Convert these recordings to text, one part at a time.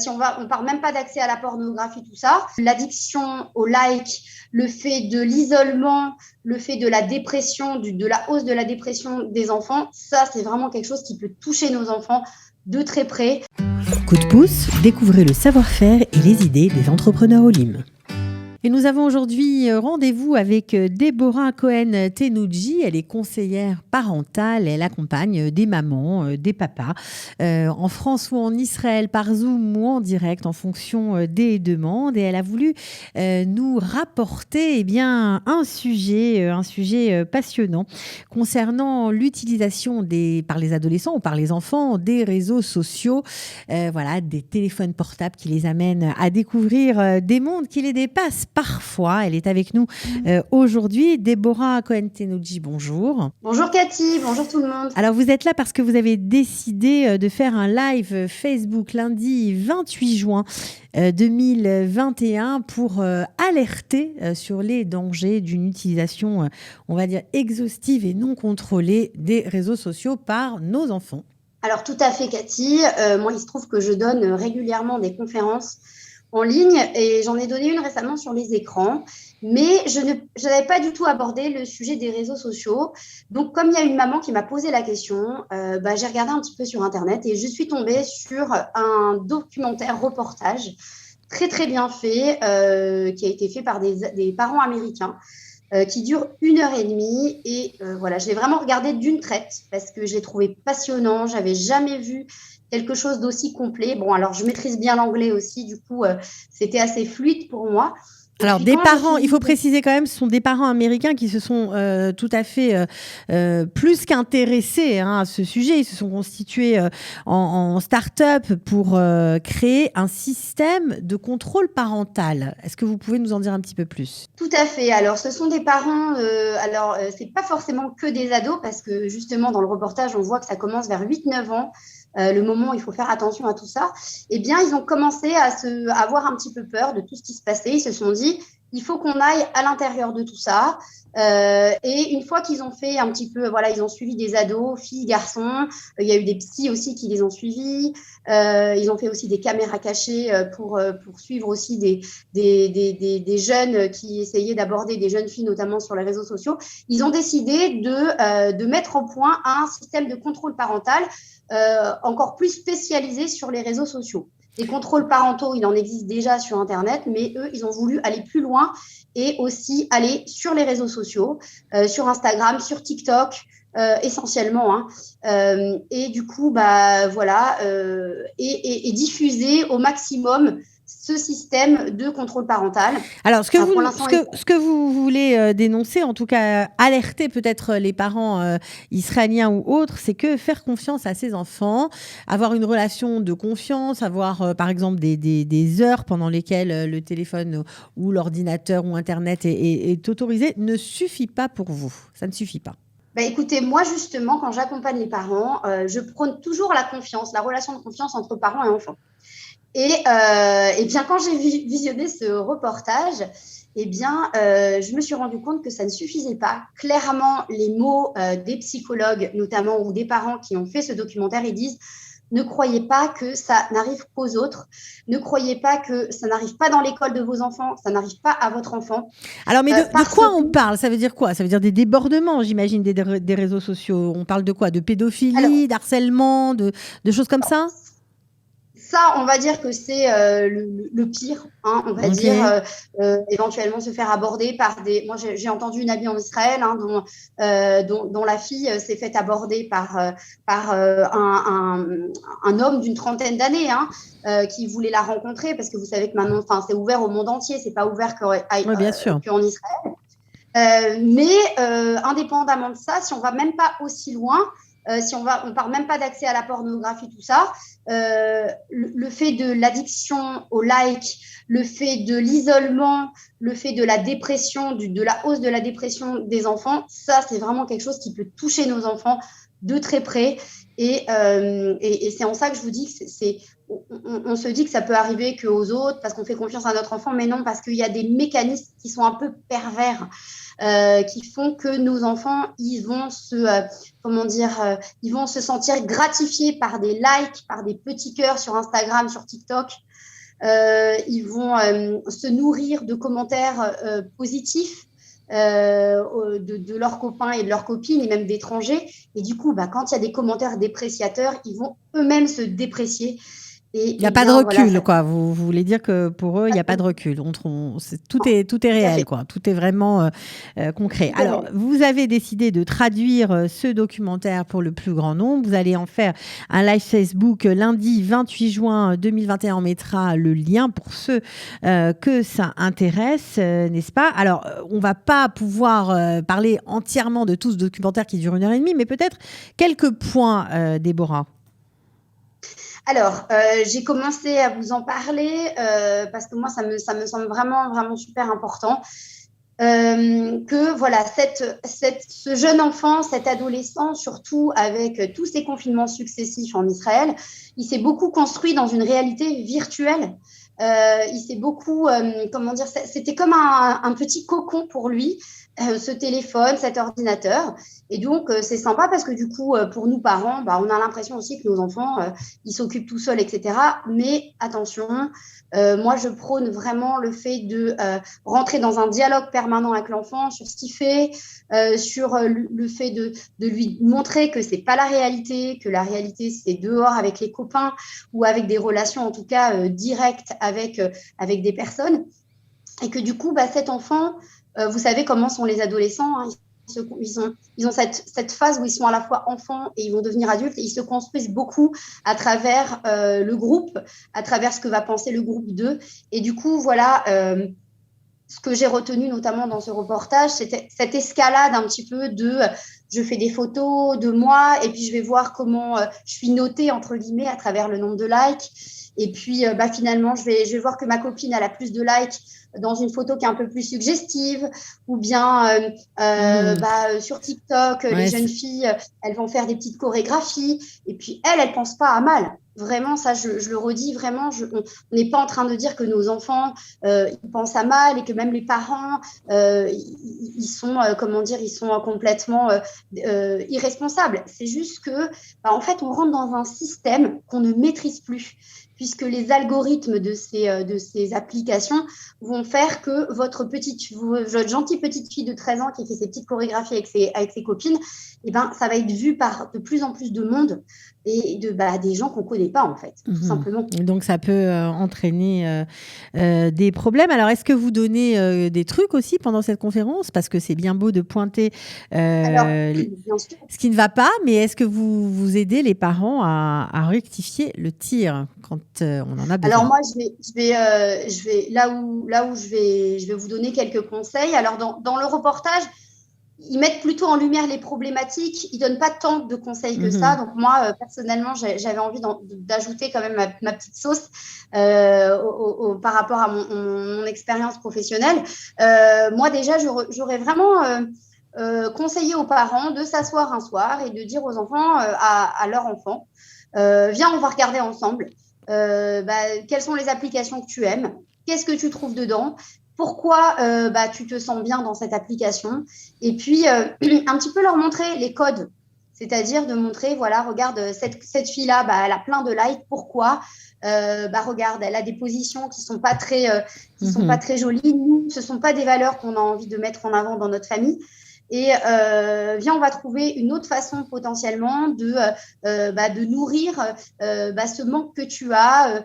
On parle même pas d'accès à la pornographie, tout ça. L'addiction au like, le fait de l'isolement, le fait de la dépression, de la hausse de la dépression des enfants, ça, c'est vraiment quelque chose qui peut toucher nos enfants de très près. Coup de pouce, découvrez le savoir-faire et les idées des entrepreneurs Olim. Et nous avons aujourd'hui rendez-vous avec Deborah Cohen-Tenouji. Elle est conseillère parentale. Elle accompagne des mamans, des papas, en France ou en Israël, par Zoom ou en direct, en fonction des demandes. Et elle a voulu nous rapporter un sujet passionnant concernant l'utilisation par les adolescents ou par les enfants des réseaux sociaux, des téléphones portables qui les amènent à découvrir des mondes qui les dépassent. Parfois, elle est avec nous aujourd'hui. Deborah Cohen-Tenouji, bonjour. Bonjour Cathy, bonjour tout le monde. Alors, vous êtes là parce que vous avez décidé de faire un live Facebook lundi 28 juin 2021 pour alerter sur les dangers d'une utilisation, on va dire, exhaustive et non contrôlée des réseaux sociaux par nos enfants. Alors, tout à fait Cathy. Moi, il se trouve que je donne régulièrement des conférences en ligne et j'en ai donné une récemment sur les écrans, mais je n'avais pas du tout abordé le sujet des réseaux sociaux. Donc, comme il y a une maman qui m'a posé la question, j'ai regardé un petit peu sur Internet et je suis tombée sur un documentaire reportage très, très bien fait qui a été fait par des parents américains qui dure 1h30 et je l'ai vraiment regardé d'une traite parce que je l'ai trouvé passionnant. J'avais jamais vu quelque chose d'aussi complet. Bon, alors je maîtrise bien l'anglais aussi, du coup, c'était assez fluide pour moi. Alors, des parents, il faut préciser quand même, ce sont des parents américains qui se sont tout à fait plus qu'intéressés à ce sujet. Ils se sont constitués en start-up pour créer un système de contrôle parental. Est-ce que vous pouvez nous en dire un petit peu plus ? Tout à fait. Alors, ce sont des parents, c'est pas forcément que des ados, parce que justement, dans le reportage, on voit que ça commence vers 8-9 ans. Le moment où il faut faire attention à tout ça, eh bien, ils ont commencé à avoir un petit peu peur de tout ce qui se passait. Ils se sont dit, il faut qu'on aille à l'intérieur de tout ça. Et une fois qu'ils ont fait un petit peu, ils ont suivi des ados, filles, garçons. Il y a eu des psys aussi qui les ont suivis. Ils ont fait aussi des caméras cachées pour suivre aussi des jeunes qui essayaient d'aborder des jeunes filles, notamment sur les réseaux sociaux. Ils ont décidé de mettre en point un système de contrôle parental encore plus spécialisé sur les réseaux sociaux. Les contrôles parentaux, il en existe déjà sur Internet, mais eux, ils ont voulu aller plus loin et aussi aller sur les réseaux sociaux, sur Instagram, sur TikTok, essentiellement. Et du coup, et diffuser au maximum ce système de contrôle parental. Alors, ce que vous voulez dénoncer, en tout cas alerter peut-être les parents israéliens ou autres, c'est que faire confiance à ses enfants, avoir une relation de confiance, avoir par exemple des heures pendant lesquelles le téléphone ou l'ordinateur ou Internet est autorisé, ne suffit pas pour vous. Ça ne suffit pas. Écoutez, moi justement, quand j'accompagne les parents, je prône toujours la confiance, la relation de confiance entre parents et enfants. Et bien, quand j'ai visionné ce reportage, je me suis rendu compte que ça ne suffisait pas. Clairement, les mots des psychologues, notamment, ou des parents qui ont fait ce documentaire, ils disent « Ne croyez pas que ça n'arrive qu'aux autres. Ne croyez pas que ça n'arrive pas dans l'école de vos enfants. Ça n'arrive pas à votre enfant. » Alors, mais de quoi on parle ? Ça veut dire quoi ? Ça veut dire des débordements, j'imagine, des réseaux sociaux. On parle de quoi ? De pédophilie, d'harcèlement, de choses comme ça ? Ça, on va dire que c'est le pire. On va dire éventuellement se faire aborder par des. Moi, j'ai entendu une amie en Israël dont la fille s'est faite aborder par un homme d'une trentaine d'années qui voulait la rencontrer parce que vous savez que maintenant, c'est ouvert au monde entier. C'est pas ouvert qu'en Israël. Mais indépendamment de ça, si on va même pas aussi loin. On parle même pas d'accès à la pornographie, tout ça, le fait de l'addiction au like, le fait de l'isolement, le fait de la dépression, de la hausse de la dépression des enfants, ça, c'est vraiment quelque chose qui peut toucher nos enfants de très près. Et c'est en ça que je vous dis que on se dit que ça peut arriver qu'aux autres parce qu'on fait confiance à notre enfant, mais non, parce qu'il y a des mécanismes qui sont un peu pervers, qui font que nos enfants, ils vont se sentir gratifiés par des likes, par des petits cœurs sur Instagram, sur TikTok. Ils vont se nourrir de commentaires positifs de leurs copains et de leurs copines et même d'étrangers. Et du coup, quand il y a des commentaires dépréciateurs, ils vont eux-mêmes se déprécier. Il n'y a pas de recul, quoi. Vous voulez dire que pour eux, il n'y a pas de recul. Tout est réel, quoi. Tout est vraiment concret. Alors, vous avez décidé de traduire ce documentaire pour le plus grand nombre. Vous allez en faire un live Facebook lundi 28 juin 2021. On mettra le lien pour ceux que ça intéresse, n'est-ce pas? Alors, on ne va pas pouvoir parler entièrement de tout ce documentaire qui dure 1h30, mais peut-être quelques points, Déborah. Alors, j'ai commencé à vous en parler parce que moi, ça me semble vraiment, vraiment super important. Que voilà, ce jeune enfant, cet adolescent, surtout avec tous ces confinements successifs en Israël, il s'est beaucoup construit dans une réalité virtuelle. Il s'est beaucoup, c'était comme un petit cocon pour lui, ce téléphone, cet ordinateur. Et donc, c'est sympa parce que du coup, pour nous parents, on a l'impression aussi que nos enfants, ils s'occupent tout seuls, etc. Mais attention, moi, je prône vraiment le fait de rentrer dans un dialogue permanent avec l'enfant sur ce qu'il fait, sur le fait de lui montrer que c'est pas la réalité, que la réalité, c'est dehors avec les copains ou avec des relations, en tout cas, directes avec des personnes. Et que du coup, cet enfant, vous savez comment sont les adolescents, hein, ils ont cette phase où ils sont à la fois enfants et ils vont devenir adultes et ils se construisent beaucoup à travers le groupe, à travers ce que va penser le groupe d'eux. Et du coup, voilà, ce que j'ai retenu notamment dans ce reportage, c'était cette escalade un petit peu de je fais des photos de moi et puis je vais voir comment je suis notée, entre guillemets, à travers le nombre de likes. Et puis, finalement, je vais voir que ma copine, elle a plus de likes dans une photo qui est un peu plus suggestive, ou bien sur TikTok, les jeunes filles, elles vont faire des petites chorégraphies, et puis elles pensent pas à mal. Vraiment, ça, je le redis, vraiment, on n'est pas en train de dire que nos enfants, ils pensent à mal, et que même les parents, ils sont, ils sont complètement irresponsables. C'est juste que, en fait, on rentre dans un système qu'on ne maîtrise plus, puisque les algorithmes de ces applications vont faire que votre gentille petite fille de 13 ans qui fait ses petites chorégraphies avec ses copines, ça va être vu par de plus en plus de monde et des gens qu'on ne connaît pas, en fait, tout simplement. Et donc, ça peut entraîner des problèmes. Alors, est-ce que vous donnez des trucs aussi pendant cette conférence? Parce que c'est bien beau de pointer ce qui ne va pas, mais est-ce que vous aidez les parents à rectifier le tir quand on en a besoin? Alors, moi, je vais là où je vais vous donner quelques conseils. Alors, dans le reportage, ils mettent plutôt en lumière les problématiques. Ils ne donnent pas tant de conseils que ça. Donc, moi, personnellement, j'avais envie d'ajouter quand même ma petite sauce par rapport à mon expérience professionnelle. Moi, déjà, j'aurais vraiment conseillé aux parents de s'asseoir un soir et de dire aux enfants, à leur enfant, viens, on va regarder ensemble. Quelles sont les applications que tu aimes? Qu'est-ce que tu trouves dedans? Pourquoi tu te sens bien dans cette application? Et puis, un petit peu leur montrer les codes. C'est-à-dire de montrer, voilà, regarde, cette fille-là, elle a plein de likes. Pourquoi? Regarde, elle a des positions qui sont pas très jolies. Nous, ce ne sont pas des valeurs qu'on a envie de mettre en avant dans notre famille. Et viens, on va trouver une autre façon potentiellement de nourrir ce manque que tu as,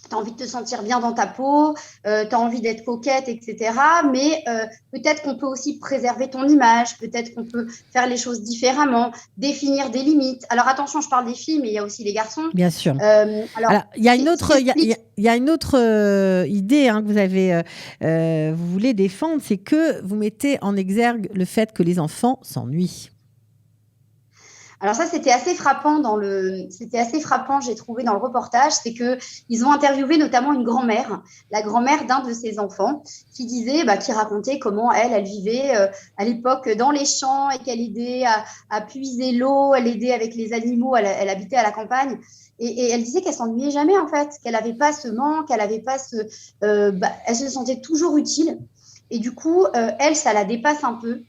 tu as envie de te sentir bien dans ta peau, tu as envie d'être coquette, etc. Mais peut-être qu'on peut aussi préserver ton image, peut-être qu'on peut faire les choses différemment, définir des limites. Alors attention, je parle des filles, mais il y a aussi les garçons. Bien sûr. Alors, il y a une autre idée que vous avez, vous voulez défendre, c'est que vous mettez en exergue le fait que les enfants s'ennuient. Alors ça, c'était assez frappant j'ai trouvé dans le reportage, c'est qu'ils ont interviewé notamment une grand-mère, la grand-mère d'un de ses enfants, qui disait, qui racontait comment elle vivait à l'époque dans les champs et qu'elle aidait à puiser l'eau, elle aidait avec les animaux, elle habitait à la campagne. Et elle disait qu'elle s'ennuyait jamais en fait, qu'elle n'avait pas ce manque, qu'elle avait pas elle se sentait toujours utile. Et du coup, elle, ça la dépasse un peu.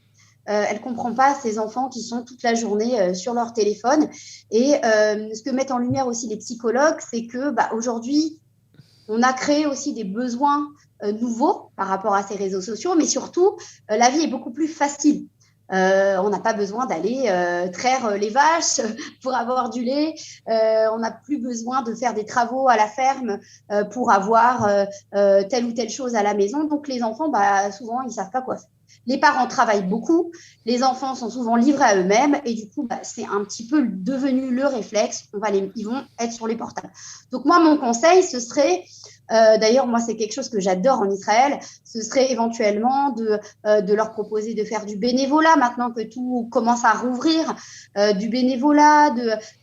Elle ne comprend pas ces enfants qui sont toute la journée sur leur téléphone. Et ce que mettent en lumière aussi les psychologues, c'est que aujourd'hui, on a créé aussi des besoins nouveaux par rapport à ces réseaux sociaux, mais surtout, la vie est beaucoup plus facile. On n'a pas besoin d'aller traire les vaches pour avoir du lait. On n'a plus besoin de faire des travaux à la ferme pour avoir telle ou telle chose à la maison. Donc, les enfants, souvent, ils ne savent pas quoi faire. Les parents travaillent beaucoup, les enfants sont souvent livrés à eux-mêmes et du coup, c'est un petit peu devenu le réflexe. Ils vont être sur les portables. Donc, moi, mon conseil, ce serait, d'ailleurs, moi, c'est quelque chose que j'adore en Israël, ce serait éventuellement de leur proposer de faire du bénévolat maintenant que tout commence à rouvrir, du bénévolat,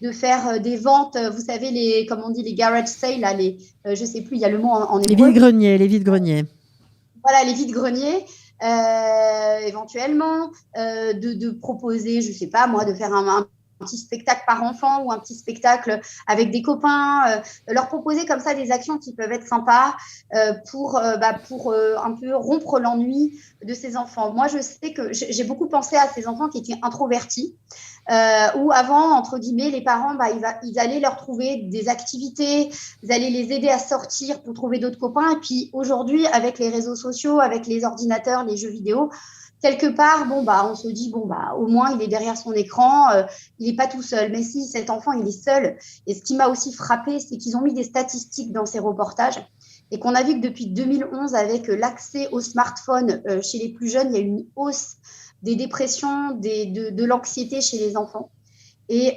de faire des ventes, vous savez, comme on dit, les garage sales, là, je ne sais plus, il y a le mot en hébreu. Les vides-greniers. Voilà, les vides-greniers. Éventuellement, de proposer, je sais pas moi, de faire un petit spectacle par enfant ou un petit spectacle avec des copains, leur proposer comme ça des actions qui peuvent être sympas pour un peu rompre l'ennui de ces enfants. Moi, je sais que j'ai beaucoup pensé à ces enfants qui étaient introvertis, où avant, entre guillemets, les parents, ils allaient leur trouver des activités, ils allaient les aider à sortir pour trouver d'autres copains. Et puis aujourd'hui, avec les réseaux sociaux, avec les ordinateurs, les jeux vidéo, quelque part, on se dit, au moins, il est derrière son écran, il n'est pas tout seul. Mais si, cet enfant, il est seul. Et ce qui m'a aussi frappé, c'est qu'ils ont mis des statistiques dans ces reportages et qu'on a vu que depuis 2011, avec l'accès au smartphone chez les plus jeunes, il y a eu une hausse des dépressions, de l'anxiété chez les enfants. Et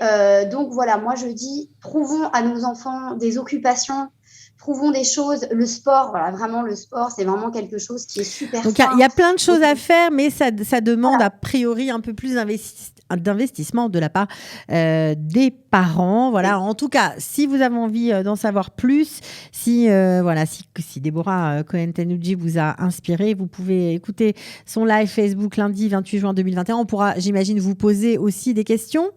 donc, voilà, moi, je dis, trouvons à nos enfants des occupations, trouvons des choses. Le sport, voilà, vraiment, le sport, c'est vraiment quelque chose qui est super Donc, sain. il y a plein de choses à faire, mais ça demande a priori un peu plus d'investissement de la part des parents. Voilà. En tout cas, si vous avez envie d'en savoir plus, si Déborah Cohen-Tenoudji vous a inspiré, vous pouvez écouter son live Facebook lundi 28 juin 2021. On pourra, j'imagine, vous poser aussi des questions.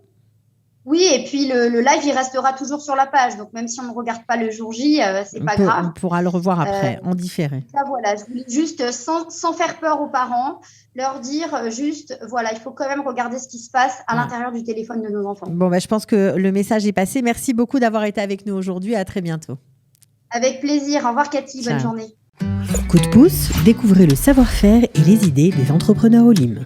Oui, et puis le live, il restera toujours sur la page. Donc, même si on ne regarde pas le jour J, c'est pas grave. On pourra le revoir après, en différé. Ça, voilà, je voulais juste, sans faire peur aux parents, leur dire juste, voilà, il faut quand même regarder ce qui se passe à l'intérieur du téléphone de nos enfants. Bon, je pense que le message est passé. Merci beaucoup d'avoir été avec nous aujourd'hui. À très bientôt. Avec plaisir. Au revoir, Cathy. Ciao. Bonne journée. Coup de pouce, découvrez le savoir-faire et les idées des entrepreneurs Olim.